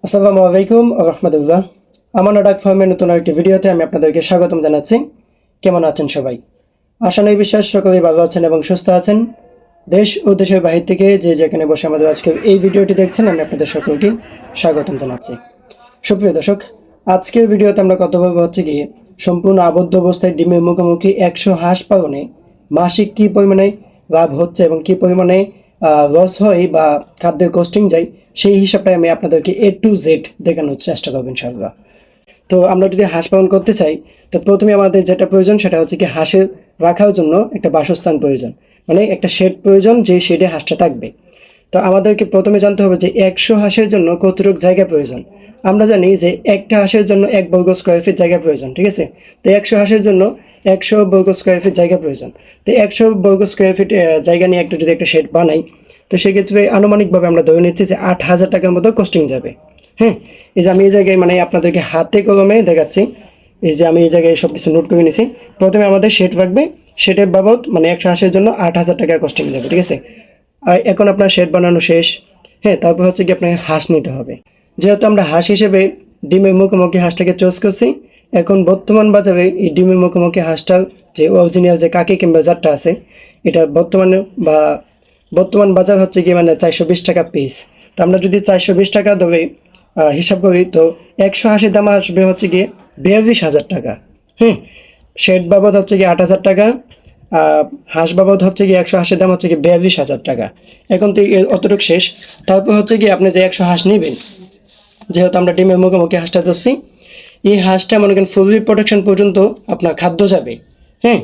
আসসালামু আলাইকুম রহমতুল্লাহ। আমার ডাক ফার্মের নতুন একটি ভিডিওতে আমি আপনাদেরকে স্বাগতম জানাচ্ছি। কেমন আছেন সবাই? আশা নেই বিশ্বাস সকলেই ভালো আছেন এবং সুস্থ আছেন। দেশ ও দেশের বাহির থেকে যে যেখানে বসে আমাদের আজকের এই ভিডিওটি দেখছেন, আমি আপনাদের সকলকে স্বাগতম জানাচ্ছি। সুপ্রিয় দর্শক, আজকের ভিডিওতে আমরা কথা বলবো হচ্ছে কি, সম্পূর্ণ আবদ্ধ অবস্থায় ডিমের মুখোমুখি 100 হাঁস পালনে মাসিক কী পরিমাণে লাভ হচ্ছে এবং কী পরিমাণে লস হয় বা খাদ্যের কস্টিং যায়, সেই হিসাবটাই আমি আপনাদেরকে A to Z দেখানোর চেষ্টা করবো ইনশাআল্লাহ। তো আমরা যদি হাঁস পালন করতে চাই, তো প্রথমে আমাদের যেটা প্রয়োজন সেটা হচ্ছে কি, হাঁসের রাখার জন্য একটা বাসস্থান প্রয়োজন, মানে একটা শেড প্রয়োজন, যে শেডে হাঁসটা থাকবে। তো আমাদেরকে প্রথমে জানতে হবে যে 100 হাঁসের জন্য কতটুকু জায়গা প্রয়োজন। আমরা জানি যে একটা হাঁসের জন্য 1 বর্গ স্কোয়ার ফিট জায়গা প্রয়োজন, ঠিক আছে? তো 100 হাঁসের জন্য 100 বর্গ স্কোয়ার ফিট জায়গা প্রয়োজন। তো 100 বর্গ স্কোয়ার ফিট জায়গা নিয়ে যদি একটা শেড বানাই, তো সেক্ষেত্রে আনুমানিকভাবে আমরা ধরে নিচ্ছি যে 8,000 টাকার মতো কস্টিং যাবে। হ্যাঁ, এই যে আমি এই জায়গায় মানে আপনাদেরকে হাতে কলমে দেখাচ্ছি, এই যে আমি এই জায়গায় সব কিছু নোট করে নিয়েছি। প্রথমে আমাদের শেড রাখবে, শেডের বাবদ মানে 100 হাঁসের জন্য 8,000 টাকা কস্টিং যাবে, ঠিক আছে? আর এখন আপনার শেড বানানো শেষ। হ্যাঁ, তারপর হচ্ছে কি, আপনাকে হাঁস নিতে হবে। যেহেতু আমরা হাঁস হিসেবে ডিমের মুখোমুখি হাঁসটাকে চয়েস করছি, এখন বর্তমান বাজারে এই ডিমের মুখোমুখি হাঁসটার যে অরিজিনাল যে কাকি কিংবা জাতটা আছে, এটা বর্তমান বাজার হচ্ছে কি মানে 420 টাকা পিস। তো আমরা যদি 420 টাকা ধরে হিসাব করি, তো 100 হাঁসের দাম আসবে হচ্ছে গিয়ে 42,000 টাকা। হ্যাঁ, শেড বাবদ হচ্ছে কি 8,000 টাকা, হাঁস বাবদ হচ্ছে কি 100 হাঁসের দাম হচ্ছে কি 42,000 টাকা। এখন তো অতটুকু শেষ। তারপর হচ্ছে কি, আপনি যে 100 হাঁস নেবেন, যেহেতু আমরা ডিমের মুখোমুখি হাঁসটা ধরছি, এই হাঁসটা মনে করেন ফুল প্রোটেকশন পর্যন্ত আপনার খাদ্য যাবে। হ্যাঁ,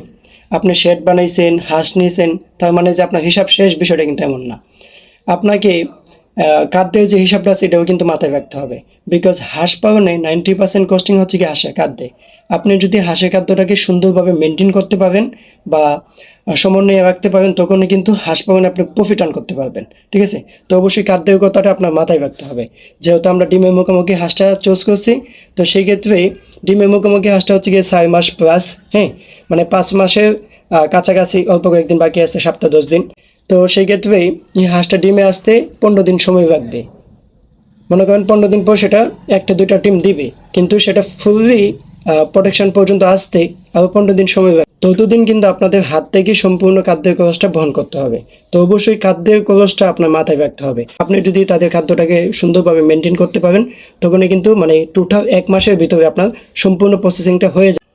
আপনি শেড বানাইছেন, হাঁস নিয়েছেন, তার মানে যে আপনার হিসাব শেষ, বিষয়টা কিন্তু এমন না। আপনাকে খাদ্যের যে হিসাবটা আছে এটাও কিন্তু মাথায় রাখতে হবে। বিকজ হাঁস পালনে 90% কস্টিং হচ্ছে কি হাঁসের খাদ্যে। আপনি যদি হাঁসের খাদ্যটাকে সুন্দরভাবে মেনটেন করতে পারেন বা সমন্বয়ে রাখতে পারেন, তখনই কিন্তু হাঁস পালনে আপনি প্রফিট আর্ন করতে পারবেন, ঠিক আছে? তো অবশ্যই খাদ্যের কথাটা আপনার মাথায় রাখতে হবে। যেহেতু আমরা ডিমের মুখোমুখি হাঁসটা চুজ করছি, তো সেই ক্ষেত্রে ডিমের মুখোমুখি হাঁসটা হচ্ছে গিয়ে 4 মাস প্লাস। হ্যাঁ, মানে 5 মাসের কাছাকাছি, অল্প কয়েকদিন বাকি আছে, সপ্তাহ 10 দিন। তো সেই ক্ষেত্রে এই হাঁসটা ডিমে আসতে 15 দিন সময় লাগবে। মনে করেন 15 দিন পর সেটা একটা দুইটা ডিম দিবে, কিন্তু সেটা ফুললি প্রোটেকশন পর্যন্ত আসতে আরও 15 দিন সময় লাগবে। ততদিন কিন্তু আপনাদের হাত থেকে সম্পূর্ণ খাদ্যের খরচটা বহন করতে হবে। তো অবশ্যই খাদ্যের খরচটা আপনার মাথায় রাখতে হবে। আপনি যদি তাদের খাদ্যটাকে সুন্দরভাবে মেনটেন করতে পারেন, তখনই কিন্তু মানে টোটাল 1 মাসের ভিতরে আপনার সম্পূর্ণ প্রসেসিংটা হয়ে যায়।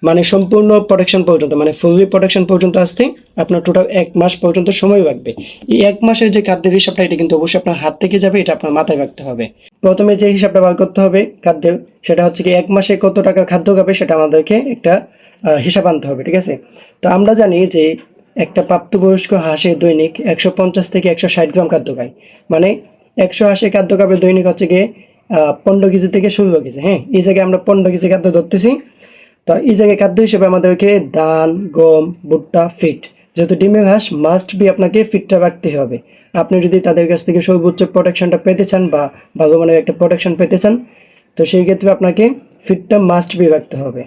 মানে সম্পূর্ণ প্রোটেকশন পর্যন্ত, মানে ফুললি প্রোটেকশন পর্যন্ত আসতে আপনার টোটাল 1 মাস পর্যন্ত সময় লাগবে। এই 1 মাসের যে খাদ্যের হিসাবটা, এটা কিন্তু অবশ্যই আপনার হাত থেকে যাবে, এটা আপনার মাথায় রাখতে হবে। প্রথমে যে হিসাবটা বার করতে হবে খাদ্যের, সেটা হচ্ছে কি 1 মাসে কত টাকা খাদ্য খাবে, সেটা আমাদেরকে একটা হিসাব আনতে হবে, ঠিক আছে? তো আমরা জানি যে একটা প্রাপ্তবয়স্ক হাঁসে দৈনিক 150 থেকে 160 গ্রাম খাদ্য খায়। মানে 100 হাঁসে খাদ্য খাবে দৈনিক হচ্ছে গিয়ে 15 কেজি থেকে 16 কেজি। হ্যাঁ, এই জায়গায় আমরা 15 কেজি খাদ্য ধরতেছি। তো এই জায়গায় খাদ্য হিসেবে আমাদেরকে ধান, গম, ভুট্টা, ফিট, যেহেতু ডিমের হাঁস মাস্ট বি আপনাকে ফিটটা রাখতে হবে। আপনি যদি তাদের কাছ থেকে সর্বোচ্চ প্রোটেকশনটা পেতে চান বা ভালো মানের একটা প্রোটেকশন পেতে চান, তো সেই ক্ষেত্রে আপনাকে ফিটটা মাস্ট বি রাখতে হবে।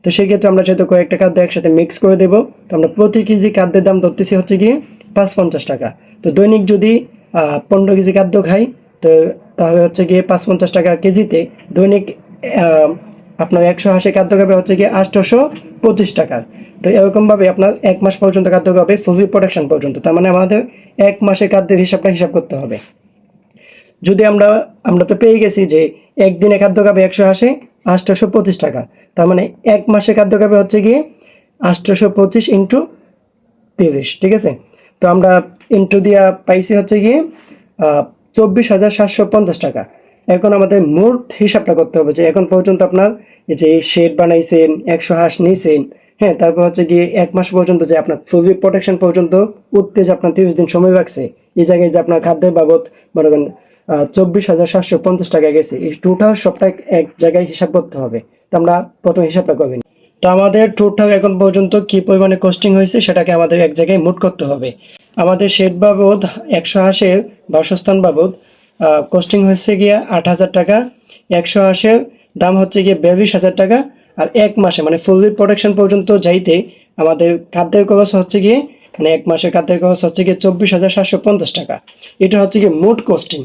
তো সেই ক্ষেত্রে আমরা যেহেতু কয়েকটা খাদ্য একসাথে মিক্স করে দেবো, তো আমরা প্রতি কেজি খাদ্যের দাম ধরতেছি হচ্ছে গিয়ে 550 টাকা। তো দৈনিক যদি 15 কেজি খাদ্য খাই, তো তাহলে হচ্ছে গিয়ে 550 টাকা কেজিতে দৈনিক আপনার 100 হাঁসে খাদ্য খাবে হচ্ছে গিয়ে 825 টাকা। তো এরকমভাবে আপনার 1 মাস পর্যন্ত খাদ্য খাবে, ফুল প্রোটেকশন পর্যন্ত। তার মানে আমাদের 1 মাসের খাদ্যের হিসাব করতে হবে। যদি আমরা তো পেয়ে গেছি যে একদিনে খাদ্য খাবে 100 হাঁসে 825 টাকা। তার মানে 1 মাসে খাদ্য খাবে হচ্ছে গিয়ে 825 ইন্টু 30, ঠিক আছে? তো আমরা ইন্টু দিয়া পাইছি হচ্ছে গিয়ে 24,750 টাকা। এখন আমাদের মোট হিসাবটা করতে হবে যে এখন পর্যন্ত আপনার এই যে শেড বানাইছেন, 100 হাঁস নিয়েছেন, হ্যাঁ, তারপর হচ্ছে গিয়ে 1 মাস পর্যন্ত যে আপনার ফুল প্রোটেকশন পর্যন্ত উঠতে যে আপনার 30 দিন সময় লাগছে, এই জায়গায় যে আপনার খাদ্যের বাবদ মনে করেন 24,750 টাকা গেছে, এই টোটাল সবটা এক জায়গায় হিসাব করতে হবে। তো আমরা প্রথম হিসাবটা করবেন। তো আমাদের টোটাল এখন পর্যন্ত কি পরিমাণে কস্টিং হয়েছে সেটাকে আমাদের এক জায়গায় মোট করতে হবে। আমাদের শেড বাবদ 100 হাঁসের বাসস্থান বাবদ কস্টিং হচ্ছে গিয়ে 8,000 টাকা। 100 হাঁসের দাম হচ্ছে গিয়ে 42,000 টাকা। আর 1 মাসে মানে ফুললি প্রোটেকশন পর্যন্ত যাইতে আমাদের খাদ্যের খরচ হচ্ছে গিয়ে মানে 1 মাসের খাদ্যের খরচ হচ্ছে গিয়ে 24,750 টাকা। এটা হচ্ছে গিয়ে মোট কস্টিং।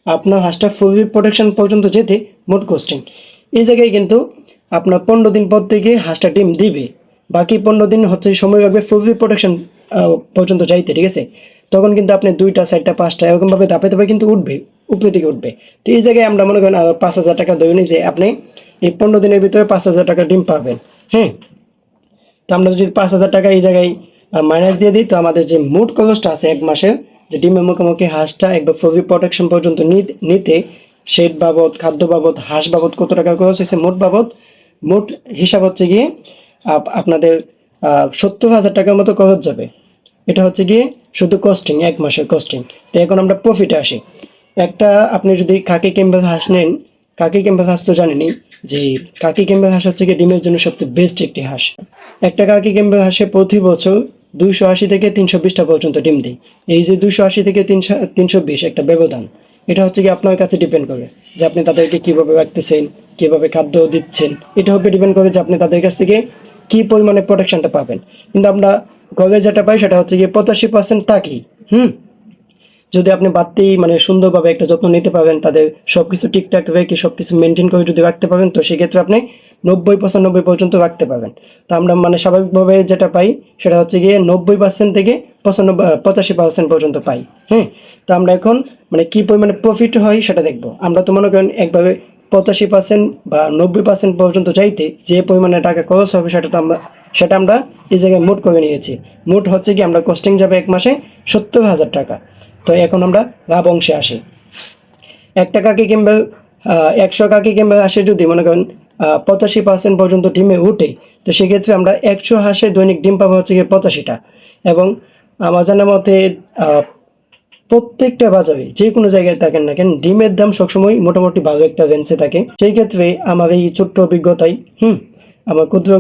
আপনার হাঁসটা ফুল প্রোটেকশন পর্যন্ত যেতে মোট কস্টিং। এই জায়গায় কিন্তু আপনার 15 দিন পর থেকে হাঁসটা ডিম দিবে, বাকি 15 দিন হচ্ছে সময় লাগবে ফুল প্রোটেকশন পর্যন্ত যাইতে, ঠিক আছে। তখন কিন্তু আপনি 2টা 4টা 5টা এরকমভাবে ধাপে ধাপে কিন্তু উঠবে, উপরে দিকে উঠবে। তো এই জায়গায় আমরা মনে করেন 5,000 টাকা ধরে নিই যে আপনি এই 15 দিনের ভিতরে 5,000 টাকা ডিম পাবেন। হ্যাঁ, তো আমরা যদি 5,000 টাকা এই জায়গায় মাইনাস দিয়ে দিই, তো আমাদের যে মোট খরচটা আছে এক মাসের, যে ডিমের মুখোমুখি হাঁসটা একবার ফুল প্রোটেকশন পর্যন্ত নিতে শেড বাবদ, খাদ্য বাবদ, হাঁস বাবদ কত টাকা খরচ হয়েছে মোট বাবদ, মোট হিসাব হচ্ছে গিয়ে আপনাদের 70,000 টাকার মতো খরচ যাবে। এটা হচ্ছে গিয়ে শুধু কস্টিং, এক মাসের কস্টিং। তো এখন আমরা প্রফিটে আসি। একটা আপনি যদি খাকি ক্যাম্বেল হাঁস নেন, খাকি ক্যাম্বেল হাঁস তো জানেনই যে খাকি ক্যাম্বেল হাঁস হচ্ছে গিয়ে ডিমের জন্য সবচেয়ে বেস্ট একটি হাঁস। একটা খাকি ক্যাম্বেল হাঁসে প্রতি বছর 280 থেকে 320টা পর্যন্ত ডিম দেয়। এই যে 280 থেকে 320 একটা ব্যবধান, এটা হচ্ছে কি আপনার কাছে ডিপেন্ড করে যে আপনি তাদেরকে কীভাবে রাখতেছেন, কীভাবে খাদ্য দিচ্ছেন। এটা হবে ডিপেন্ড করে যে আপনি তাদের কাছ থেকে কী পরিমাণে প্রোটেকশনটা পাবেন। কিন্তু আমরা ঘরে যেটা পাই সেটা হচ্ছে গিয়ে 85% থাকি। যদি আপনি বাড়তেই মানে সুন্দরভাবে একটা যত্ন নিতে পারেন, তাদের সব কিছু ঠিকঠাক রেখে সব কিছু মেনটেন করে যদি রাখতে পারেন, তো সেক্ষেত্রে আপনি 90-95 পর্যন্ত রাখতে পারবেন। তো আমরা মানে স্বাভাবিকভাবে যেটা পাই সেটা হচ্ছে গিয়ে 90% থেকে 85% পর্যন্ত পাই। হ্যাঁ, তো আমরা এখন মানে কী পরিমাণে প্রফিট হয় সেটা দেখবো। আমরা তো মনে করেন একভাবে 85% বা 90% পর্যন্ত চাইতে যে পরিমাণে টাকা খরচ হবে সেটা আমরা এই জায়গায় মোট করে নিয়েছি। মোট হচ্ছে কি আমরা কস্টিং যাবে এক মাসে 70,000 টাকা। তো এখন আমরা লাভ অংশে আসি। একটা কাকি কিংবা 100 কাকি কিংবা হাঁসে যদি মনে করেন 85% পর্যন্ত ডিমে উঠে, তো সেক্ষেত্রে আমরা 100 হাঁসে দৈনিক ডিম পাবো হচ্ছে গিয়ে 85টা। এবং আমার জানার মতে প্রত্যেকটা বাজারে যে কোনো জায়গায় থাকেন না কেন, ডিমের দাম সবসময় মোটামুটি ভালো একটা রেঞ্জে থাকে। সেই ক্ষেত্রে আমার এই ছোট্ট অভিজ্ঞতায় আমার ক্ষুদ্র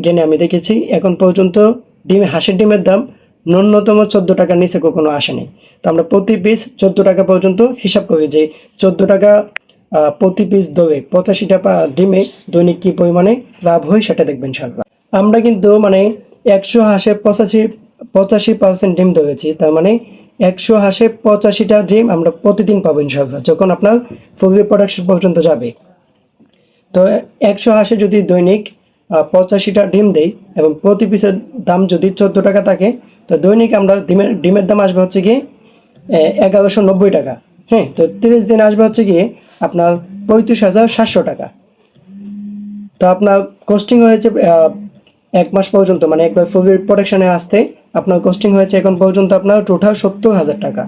জ্ঞানে আমি দেখেছি এখন পর্যন্ত হাঁসের ডিমের দাম ন্যূনতম 14 টাকার নিচে কখনো আসেনি। তো আমরা প্রতি পিস 14 টাকা পর্যন্ত হিসাব করি যে 14 টাকা প্রতি পিস ধরে 85টা ডিমে দৈনিক কী পরিমাণে লাভ হয় সেটা দেখবেন ইনশাআল্লাহ। আমরা কিন্তু মানে 100 হাঁসে 85% ডিম ধরেছি, তার মানে 100 হাঁসে 85টা ডিম আমরা প্রতিদিন পাবো ইনশাআল্লাহ যখন আপনার ফুল প্রোডাকশন পর্যন্ত যাবে। তো 100 হাঁসে যদি দৈনিক 85টা ডিম দেই এবং প্রতি পিসের দাম যদি 14 টাকা থাকে, তো দৈনিক আমরা ডিমের দাম আসবে হচ্ছে গিয়ে 1190 টাকা। হ্যাঁ, তো 30 দিন আসবে হচ্ছে গিয়ে আপনার 35,700 টাকা। তো আপনার কস্টিং হয়েছে এক মাস পর্যন্ত, মানে একবার ফুল প্রোটেকশনে আসতে আপনার কস্টিং হয়েছে এখন পর্যন্ত আপনার টোটাল 70,000 টাকা।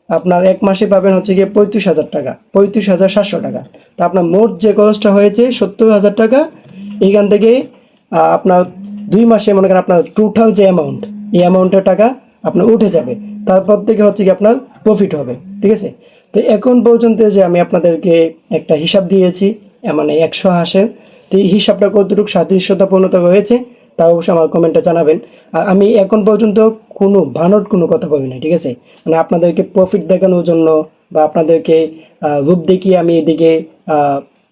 আপনার এক মাসে পাবেন হচ্ছে গিয়ে 35,000 টাকা, 35,700 টাকা। তো আপনার মোট যে খরচটা হয়েছে 70,000 টাকা, এইখান থেকে আপনার 2 মাসে মনে করেন আপনার টোটাল যে অ্যামাউন্ট, এই অ্যামাউন্টের টাকা আপনার উঠে যাবে। তারপর থেকে হচ্ছে কি আপনার প্রফিট হবে, ঠিক আছে। তো এখন পর্যন্ত যে আমি আপনাদেরকে একটা হিসাব দিয়েছি মানে 100 হাঁসের, তো এই হিসাবটা কতটুকু সাদৃশ্যতাপূর্ণতা রয়েছে তা অবশ্যই আমার কমেন্টে জানাবেন। আর আমি এখন পর্যন্ত কোনো বানোট কোনো কথা বলি না, ঠিক আছে। মানে আপনাদেরকে প্রফিট দেখানোর জন্য বা আপনাদেরকে রূপ দেখিয়ে আমি এদিকে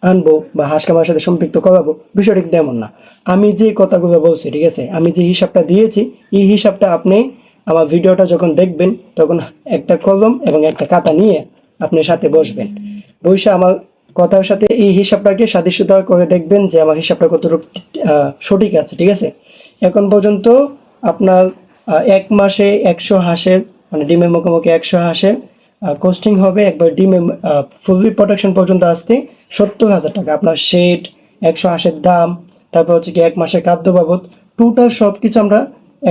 আনবো বা হাঁস খামারের সাথে সম্পৃক্ত করাবো, বিষয়টা কিন্তু এমন না। আমি যে কথাগুলো বলছি, ঠিক আছে, আমি যে হিসাবটা দিয়েছি এই হিসাবটা আপনি আমার ভিডিওটা যখন দেখবেন তখন একটা কলম এবং একটা খাতা নিয়ে আপনি সাথে বসবেন, বসে আমার কথার সাথে এই হিসাবটাকে সাদৃশ্যতা করে দেখবেন যে আমার হিসাবটা কতটুকু সঠিক আছে, ঠিক আছে। এখন পর্যন্ত আপনার এক মাসে 100 হাঁসের মানে ডিমের মুখোমুখি 100 হাঁসের কস্টিং হবে একবার ডিমে ফুল প্রোটেকশন পর্যন্ত আসতে 70,000 টাকা। আপনার শেড, 100 হাঁসের দাম, তারপর হচ্ছে কি এক মাসের খাদ্য বাবদ, টোটাল সব কিছু আমরা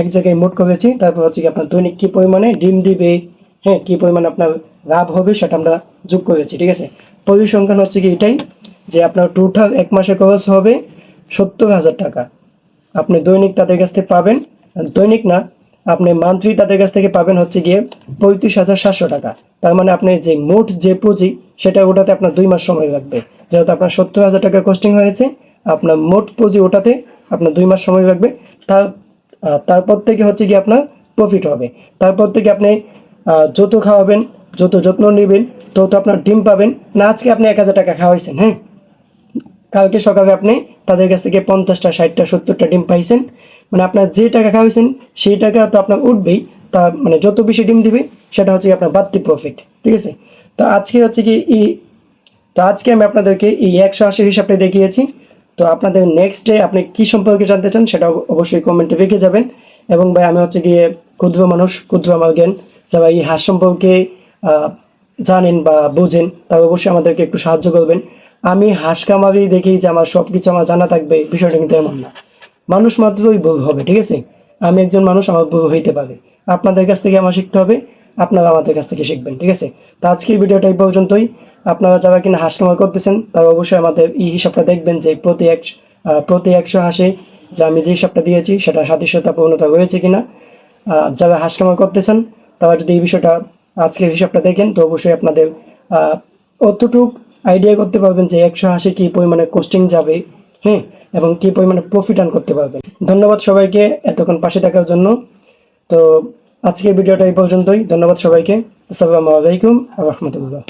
এক জায়গায় মোট করেছি। তারপর হচ্ছে কি আপনার দৈনিক কী পরিমাণে ডিম দিবে, হ্যাঁ, কী পরিমাণে আপনার লাভ হবে সেটা আমরা যোগ করেছি, ঠিক আছে। পরিসংখ্যান হচ্ছে কি এটাই যে আপনার টোটাল এক মাসে খরচ হবে 70,000 টাকা। আপনি দৈনিক তাদের কাছ থেকে পাবেন, দৈনিক না, আপনি মান্থলি তাদের কাছ থেকে পাবেন হচ্ছে গিয়ে 35,700 টাকা। তার মানে আপনি যে মোট যে পুঁজি সেটা ওঠাতে আপনার 2 মাস সময় লাগবে। যেহেতু আপনার 70,000 টাকা কস্টিং হয়েছে, আপনার মোট পুঁজি ওঠাতে আপনার 2 মাস সময় লাগবে। তারপর থেকে হচ্ছে কি আপনার প্রফিট হবে। তারপর থেকে আপনি যত খাওয়াবেন, যত যত্ন নেবেন, তত আপনার ডিম পাবেন না। আজকে আপনি 1,000 টাকা খাওয়াইছেন, হ্যাঁ, কালকে সকালে আপনি তাদের কাছ থেকে 50টা 60টা 70টা ডিম পাইছেন, মানে আপনার যে টাকা খাওয়াইছেন সেই টাকা তো আপনার উঠবেই। তা মানে যত বেশি ডিম দিবে সেটা হচ্ছে আপনার বাড়তি প্রফিট, ঠিক আছে। তো তো আজকে হচ্ছে কি আজকে আমি আপনাদেরকে এই 180 হিসাবটা দেখিয়েছি। তো আপনাদের নেক্সট ডে আপনি কি সম্পর্কে জানতে চান সেটা অবশ্যই কমেন্টে লিখে যাবেন। এবং ভাই আমি হচ্ছে গিয়ে ক্ষুদ্র মানুষ, ক্ষুদ্র আমার জ্ঞান, যারা এই হাঁস সম্পর্কে জানেন বা বোঝেন তারা অবশ্যই আমাদেরকে একটু সাহায্য করবেন। আমি হাঁস খামারি দেখি যে আমার সব কিছু আমার জানা থাকবে, বিষয়টা কিন্তু এমন না। মানুষ মাত্রই ভুল হবে, ঠিক আছে? আমি একজন মানুষ, আমার ভুল হইতে পারে। আপনাদের কাছ থেকে আমার শিখতে হবে, আপনারা আমাদের কাছ থেকে শিখবেন, ঠিক আছে? তো আজকের ভিডিওটা এই পর্যন্তই। আপনারা যারা কিনা হাঁস খামার করতেছেন তারা অবশ্যই আমাদের এই হিসাবটা দেখবেন যে প্রতি 100 হাঁসে যে আমি যে হিসাবটা দিয়েছি সেটা সাদৃশ্যতা পূর্ণতা হয়েছে কিনা। যারা হাঁস খামার করতেছেন তারা যদি এই বিষয়টা আজকের হিসাবটা দেখেন তো অবশ্যই আপনাদের অতটুক আইডিয়া করতে পারবেন যে 100 হাঁসে কী পরিমাণে কস্টিং যাবে, হ্যাঁ, এবং কী পরিমাণে প্রফিট আর্ন করতে পারবেন। ধন্যবাদ সবাইকে এতক্ষণ পাশে থাকার জন্য। তো আজকের ভিডিওটা এই পর্যন্তই। ধন্যবাদ সবাইকে। আসসালামু আলাইকুম ওয়া রাহমাতুল্লাহ।